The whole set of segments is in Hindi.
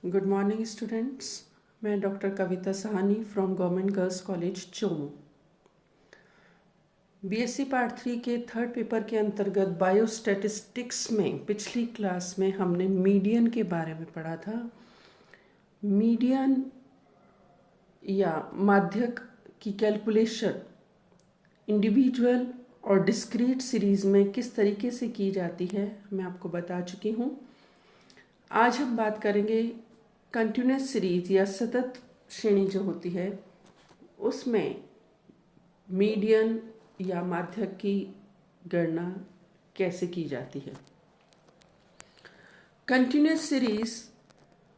Good morning students. मैं doctor Kavita Sahani from government girls college Chomu. BSc part 3 के थर्ड पेपर के अंतर्गत बायोस्टैटिस्टिक्स में पिछली क्लास में हमने मीडियन के बारे में पढ़ा था। मीडियन या माध्यक की कैलकुलेशन इंडिविजुअल और डिस्क्रीट सीरीज़ में किस तरीके से की जाती है मैं आपको बता चुकी हूँ। आज हम बात करेंगे कंटिन्यूस सीरीज या सतत श्रेणी जो होती है उसमें मीडियन या माध्यक की गणना कैसे की जाती है। कंटिन्यूस सीरीज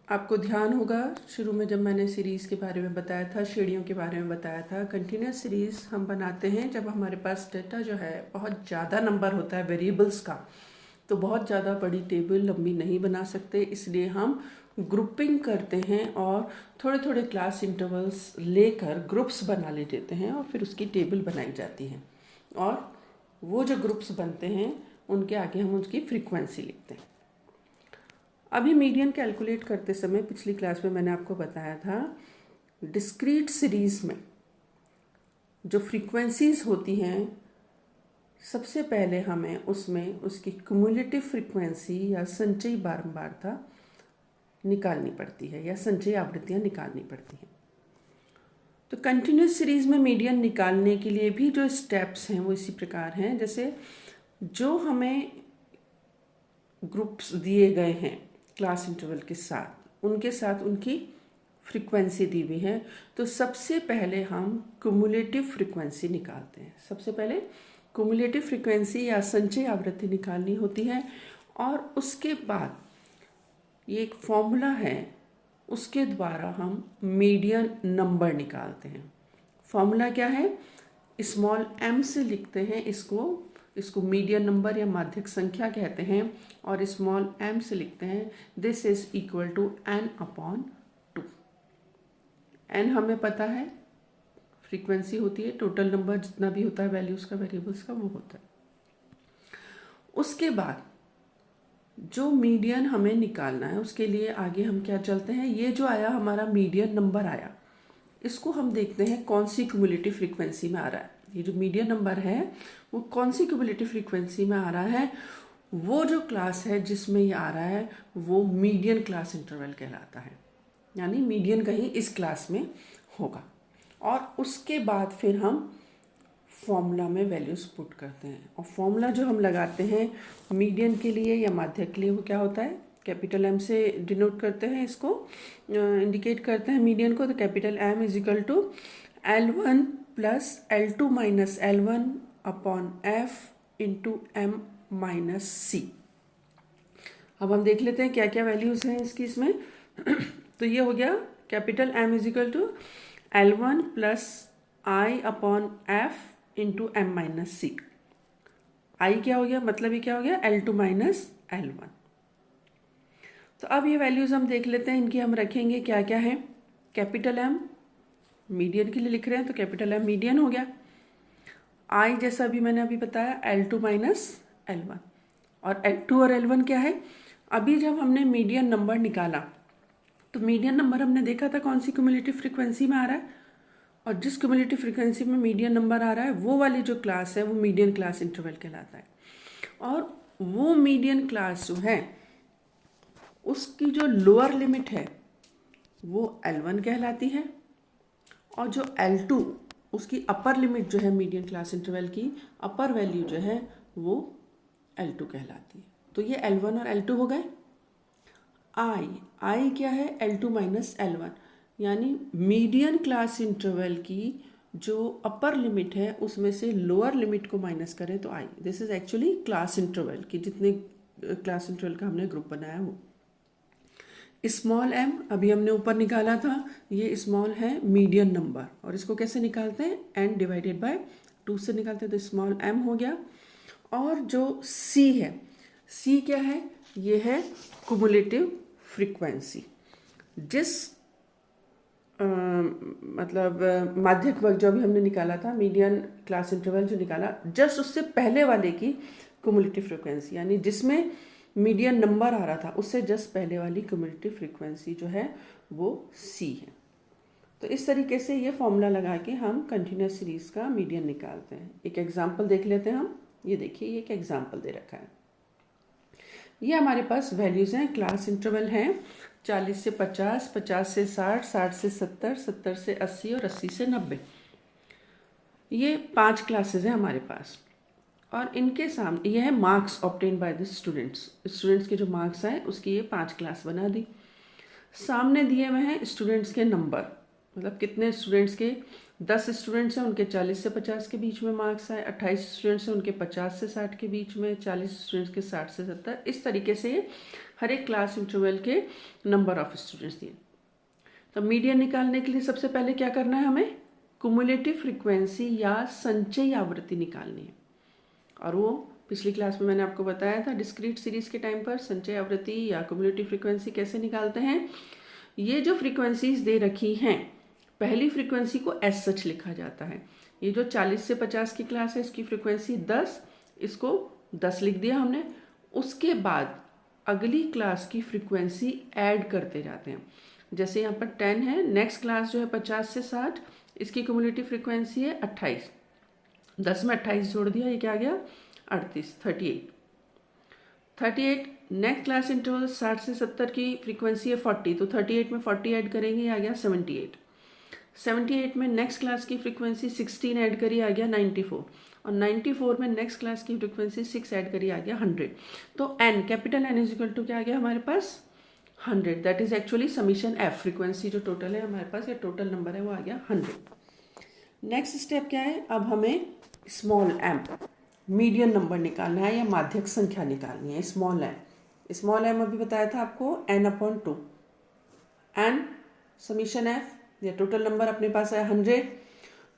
आपको ध्यान होगा शुरू में जब मैंने सीरीज के बारे में बताया था, श्रेणियों के बारे में बताया था। कंटिन्यूस सीरीज हम बनाते हैं जब हमारे पास डेटा जो है बहुत ज़्यादा नंबर होता है वेरिएबल्स का, तो बहुत ज़्यादा बड़ी टेबल लंबी नहीं बना सकते, इसलिए हम ग्रुपिंग करते हैं और थोड़े थोड़े क्लास इंटरवल्स लेकर ग्रुप्स बना ले देते हैं और फिर उसकी टेबल बनाई जाती है और वो जो ग्रुप्स बनते हैं उनके आगे हम उसकी फ्रीक्वेंसी लिखते हैं। अभी मीडियन कैलकुलेट करते समय पिछली क्लास में मैंने आपको बताया था डिस्क्रीट सीरीज़ में जो फ्रीक्वेंसीज होती हैं सबसे पहले हमें उसमें उसकी क्यूमुलेटिव फ्रीक्वेंसी या संचयी बारंबारता निकालनी पड़ती है या संचयी आवृत्तियाँ निकालनी पड़ती हैं। तो कंटिन्यूस सीरीज में मीडियन निकालने के लिए भी जो स्टेप्स हैं वो इसी प्रकार हैं। जैसे जो हमें ग्रुप्स दिए गए हैं क्लास इंटरवल के साथ, उनके साथ उनकी फ्रीक्वेंसी दी हुई है, तो सबसे पहले हम क्यूमुलेटिव फ्रीक्वेंसी निकालते हैं। सबसे पहले क्यूमुलेटिव फ्रीक्वेंसी या संचयी आवृत्ति निकालनी होती है और उसके बाद ये एक फॉर्मूला है, उसके द्वारा हम मीडियन नंबर निकालते हैं। फॉर्मूला क्या है? स्मॉल m से लिखते हैं इसको मीडियन नंबर या माध्यक संख्या कहते हैं और स्मॉल m से लिखते हैं this is equal to n/2। n हमें पता है फ्रीक्वेंसी होती है, टोटल नंबर जितना भी होता है वैल्यूज का वेरिएबल्स का वो होता है। उसके बाद जो मीडियन हमें निकालना है उसके लिए आगे हम क्या चलते हैं, ये जो आया हमारा मीडियन नंबर आया, इसको हम देखते हैं कौन सी क्यूमुलेटिव फ्रीक्वेंसी में आ रहा है। ये जो मीडियन नंबर है वो कौन सी क्यूमुलेटिव फ्रीक्वेंसी में आ रहा है। वो जो क्लास है जिसमें ये आ रहा है वो मीडियन क्लास इंटरवल कहलाता है, यानी मीडियन कहीं इस क्लास में होगा। और उसके बाद फिर हम फॉर्मूला में वैल्यूज पुट करते हैं और फॉर्मूला जो हम लगाते हैं मीडियन के लिए या माध्यक के लिए वो क्या होता है, कैपिटल M से डिनोट करते हैं, इसको इंडिकेट करते हैं मीडियन को। तो capital M is equal to L1 plus L2 minus L1 upon F into M minus C। अब हम देख लेते हैं क्या क्या वैल्यूज हैं इसकी इसमें। तो ये हो गया capital M is equal to L1 plus I upon F into M minus C। I क्या हो गया, मतलब ये क्या हो गया L2 माइनस L1। तो अब ये वैल्यूज हम देख लेते हैं, इनकी हम रखेंगे क्या क्या है। कैपिटल M मीडियन के लिए लिख रहे हैं तो कैपिटल M मीडियन हो गया। I जैसा अभी मैंने अभी बताया L2 माइनस L1 और L2 और L1 क्या है। अभी जब हमने मीडियन नंबर निकाला तो मीडियन नंबर हमने देखा था कौन सी क्यूमुलेटिव फ्रीक्वेंसी में आ रहा है, और जिस क्यूमुलेटिव फ्रीक्वेंसी में मीडियन नंबर आ रहा है वो वाली जो क्लास है वो मीडियन क्लास इंटरवल कहलाता है। और वो मीडियन क्लास जो है उसकी जो लोअर लिमिट है वो L1 कहलाती है और जो L2 उसकी अपर लिमिट जो है मीडियन क्लास इंटरवल की अपर वैल्यू जो है वो L2 कहलाती है। तो ये L1 और L2 हो गए। I क्या है, L2 माइनस L1, यानी मीडियन क्लास इंटरवल की जो अपर लिमिट है उसमें से लोअर लिमिट को माइनस करें तो I, this is actually class interval की जितने क्लास इंटरवल का हमने ग्रुप बनाया वो। स्मॉल m अभी हमने ऊपर निकाला था, ये स्मॉल है मीडियन नंबर और इसको कैसे निकालते हैं, n डिवाइडेड बाय 2 से निकालते हैं, तो स्मॉल m हो गया। और जो c है, c क्या है, ये है क्यूमुलेटिव फ्रीक्वेंसी। जिस मतलब माध्यक वर्ग जो अभी हमने निकाला था, मीडियन क्लास इंटरवल जो निकाला, जस्ट उससे पहले वाले की क्यूमुलेटिव फ्रीक्वेंसी, यानी जिसमें मीडियन नंबर आ रहा था उससे जस्ट पहले वाली क्यूमुलेटिव फ्रीक्वेंसी जो है वो सी है। तो इस तरीके से ये फॉर्मूला लगा के हम कंटिन्यूस सीरीज का मीडियन निकालते हैं। एक एग्जांपल देख लेते हैं हम। ये देखिए, ये एक एग्जांपल दे रखा है। ये हमारे पास वैल्यूज़ हैं, क्लास इंटरवल हैं 40 से 50, 50 से 60, 60 से 70, 70 से 80 और 80 से 90। ये 5 क्लासेस हैं हमारे पास और इनके सामने ये है marks obtain by the students. Students के जो मार्क्स हैं उसकी ये 5 क्लास बना दी। सामने दिए हुए हैं स्टूडेंट्स के नंबर, मतलब कितने स्टूडेंट्स के 10 स्टूडेंट्स हैं उनके 40 से 50 के बीच में मार्क्स आए, 28 स्टूडेंट्स हैं उनके 50 से 60 के बीच में, 40 स्टूडेंट्स के 60 से 70। इस तरीके से हर एक क्लास इंटरवल के नंबर ऑफ स्टूडेंट्स दिए। तो मीडियन निकालने के लिए सबसे पहले क्या करना है, हमें क्युमुलेटिव फ्रीक्वेंसी या संचयी आवृत्ति निकालनी है। और वो पिछली क्लास में मैंने आपको बताया था डिस्क्रीट सीरीज के टाइम पर संचय आवृत्ति या क्युमुलेटिव फ्रीक्वेंसी कैसे निकालते हैं। ये जो फ्रीक्वेंसीज दे रखी हैं, पहली फ्रीक्वेंसी को एज सच लिखा जाता है। ये जो 40 से 50 की क्लास है इसकी फ्रीक्वेंसी 10, इसको 10 लिख दिया हमने। उसके बाद अगली क्लास की फ्रीक्वेंसी ऐड करते जाते हैं। जैसे यहाँ पर 10 है, नेक्स्ट क्लास जो है 50 से 60, इसकी क्युमुलेटिव फ्रीक्वेंसी है 28। 10 में 28 जोड़ दिया, ये क्या आ गया 38, 38। नेक्स्ट क्लास इंटरवल 60 से 70 की फ्रीक्वेंसी है 40, तो 38 में 40 ऐड करेंगे, ये आ गया 78। 78 में नेक्स्ट क्लास की फ्रीक्वेंसी 16 ऐड करी, आ गया 94। और 94 में नेक्स्ट क्लास की फ्रीक्वेंसी 6 ऐड करी, आ गया 100। तो N, capital N is equal to क्या आ गया हमारे पास 100। That is actually summation F. Frequency जो टोटल है हमारे पास, ये टोटल नंबर है वो आ गया 100। नेक्स्ट स्टेप क्या है, अब हमें स्मॉल एम मीडियन नंबर निकालना है या माध्यक संख्या निकालनी है। स्मॉल एम अभी बताया था आपको n/2। एन समीशन एफ या टोटल नंबर अपने पास है 100,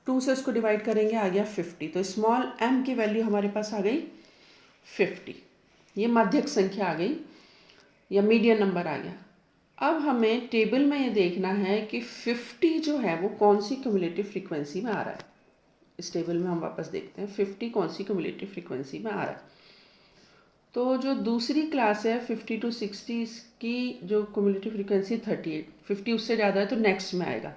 2 से उसको डिवाइड करेंगे, आ गया 50। तो स्मॉल एम की वैल्यू हमारे पास आ गई 50। ये माध्यक संख्या आ गई या मीडियन नंबर आ गया। अब हमें टेबल में ये देखना है कि 50 जो है वो कौन सी क्युमुलेटिव फ्रीक्वेंसी में आ रहा है। इस टेबल में हम वापस देखते हैं 50 कौन सी क्युमुलेटिव फ्रीक्वेंसी में आ रहा है। तो जो दूसरी क्लास है 50 to 60 की जो क्युमुलेटिव फ्रीक्वेंसी 38, 50 उससे ज़्यादा है तो नेक्स्ट में आएगा।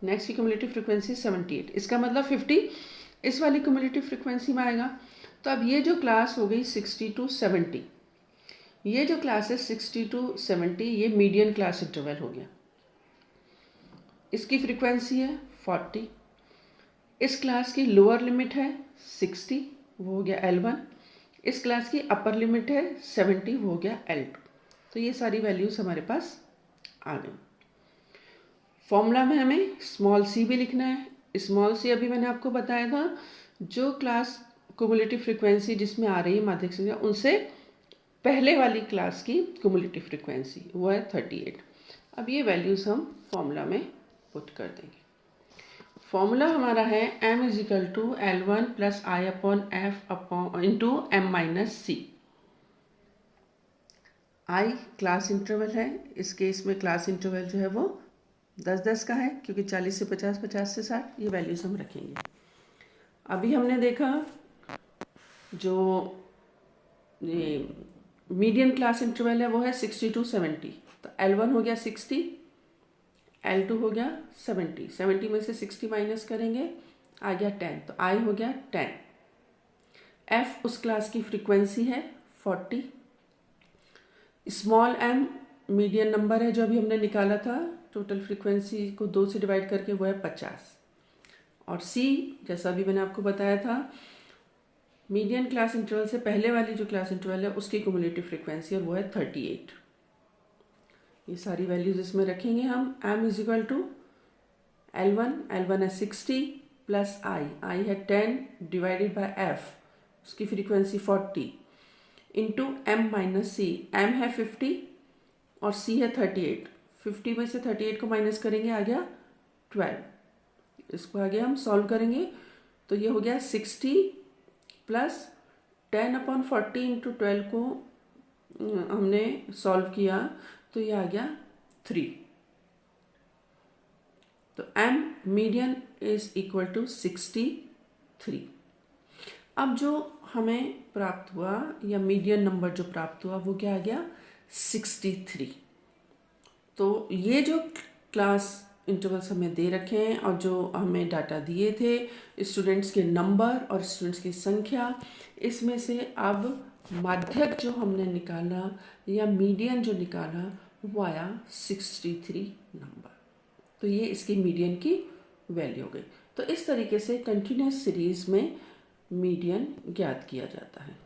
नेक्स्ट की क्युमुलेटिव फ्रीक्वेंसी 78, इसका मतलब 50 इस वाली क्युमुलेटिव फ्रीक्वेंसी में आएगा। तो अब ये जो क्लास हो गई 60 to 70, ये जो क्लास है 60 to 70, ये मीडियन क्लास इंटरवल हो गया। इसकी फ्रीक्वेंसी है 40। इस क्लास की लोअर लिमिट है 60, वो हो गया L1। इस क्लास की अपर लिमिट है 70, वो हो गया L2। तो ये सारी वैल्यूज हमारे पास आ गई। फॉर्मूला में हमें स्मॉल सी भी लिखना है। स्मॉल सी अभी मैंने आपको बताया था, जो क्लास क्युमुलेटिव फ्रीक्वेंसी जिसमें आ रही है माध्यक संख्या, उनसे पहले वाली क्लास की क्युमुलेटिव फ्रीक्वेंसी वो है 38। अब ये वैल्यूज हम फॉर्मूला में पुट कर देंगे। फॉर्मूला हमारा है m is equal to L1 plus I upon F upon into M minus C. I class interval है, इस केस में क्लास इंटरवल जो है वो 10-10 का है, क्योंकि 40 से 50, 50 से 60 ये वैल्यूज हम रखेंगे। अभी हमने देखा जो ये मीडियन क्लास इंटरवल है वो है 60 to 70। तो L1 हो गया 60, L2 हो गया 70। 70 में से 60 माइनस करेंगे, आ गया 10, तो I हो गया 10। F उस क्लास की फ्रीक्वेंसी है 40। स्मॉल m मीडियन नंबर है जो अभी हमने निकाला था, टोटल फ्रीक्वेंसी को 2 से डिवाइड करके वो है 50। और C जैसा अभी मैंने आपको बताया था, मीडियन क्लास इंटरवल से पहले वाली जो क्लास इंटरवल है उसकी क्युमुलेटिव फ्रीक्वेंसी और वो है 38। ये सारी वैल्यूज इसमें रखेंगे हम। m is equal to L1 है 60 प्लस I है 10 डिवाइडेड बाय F, उसकी फ्रीक्वेंसी 40 इंटू m माइनस सी। m है 50 और c है 38। 50 में से 38 को माइनस करेंगे, आ गया 12। इसको आगे हम सॉल्व करेंगे तो ये हो गया 60 प्लस 10/40 इंटू 12 को हमने सॉल्व किया तो ये आ गया 3। तो m median is equal to 63। अब जो हमें प्राप्त हुआ या मीडियन नंबर जो प्राप्त हुआ वो क्या आ गया 63। तो ये जो क्लास इंटरवल्स हमें दे रखे हैं और जो हमें डाटा दिए थे स्टूडेंट्स के नंबर और स्टूडेंट्स की संख्या, इसमें से अब माध्यक जो हमने निकाला या मीडियन जो निकाला वो आया 63 नंबर। तो ये इसकी मीडियन की वैल्यू हो गई। तो इस तरीके से कंटिन्यूस सीरीज में मीडियन ज्ञात किया जाता है।